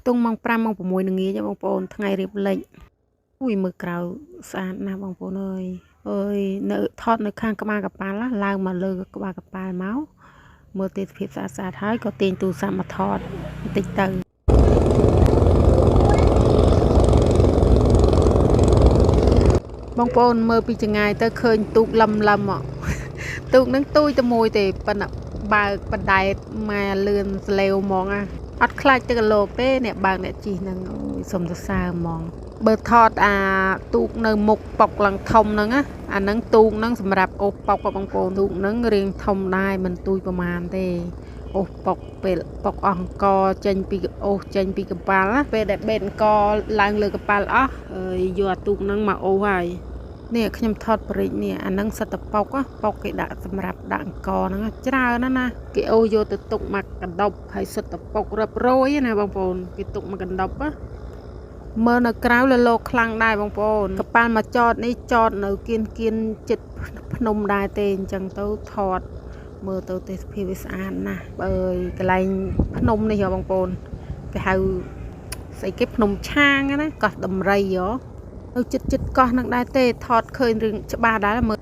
tung mong pram mong 6 ល្ងាចបងប្អូនថ្ងៃរៀបលេខអូយមើលក្រៅស្អាតណាស់បងប្អូនអើយនៅថតនៅខាងក្បាលកប៉ាល់ឡើងមកលើក្បាលកប៉ាល់មកមើលទេសភាពស្អាតហើយក៏ទាញទូរស័ព្ទមកថតបន្តិចទៅបងប្អូនមើលពីចង្ងាយទៅឃើញទូកលឹមទូកនឹងទូយតែមួយទេប៉ុន្តែបើកបណ្ដែតមកលឿនស្លេវហ្មងអត់ខ្លាចទឹកលោកទេអ្នកបើកអ្នកជិះនឹងសុំសរសើរហ្មងបើថតអាទូកនៅមុខប៉ុកឡើងធំហ្នឹងអាហ្នឹងទូកហ្នឹងសម្រាប់អូសប៉ុកបងប្អូនទូកហ្នឹងរៀងធំដែរមិនទូយប្រមាណទេអូសប៉ុកពេលប៉ុកអង្គចេញពីអូសចេញពីកប៉ាល់ពេលដែលបេតអង្គឡើងលើកប៉ាល់អស់យកអាទូកហ្នឹងមកអូសហើយនេះខ្ញុំថតប្រិចនេះអាហ្នឹងសិតតប៉ុកគេដាក់សម្រាប់ដាក់អង្គហ្នឹងច្រើនណាគេអូសយកទៅទុកមកកណ្ដប់ហើយសិតតប៉ុករឹបរយណាបងប្អូនគេទុកមកកណ្ដប់មើលនៅក្រៅលលោកខ្លាំងដែរបងប្អូនកប៉ាល់មកចតនេះចតនៅគៀនចិត្តភ្នំដែរទេអញ្ចឹងទៅថតមើលទៅទេសភាពវាស្អាតណាស់បើកន្លែងភ្នំនេះបងប្អូនគេហៅស្អីគេភ្នំឆាងណាកោះដំរីនៅចិត្តកោះនឹងដែរទេថតឃើញរឿងច្បាស់ដែរមើល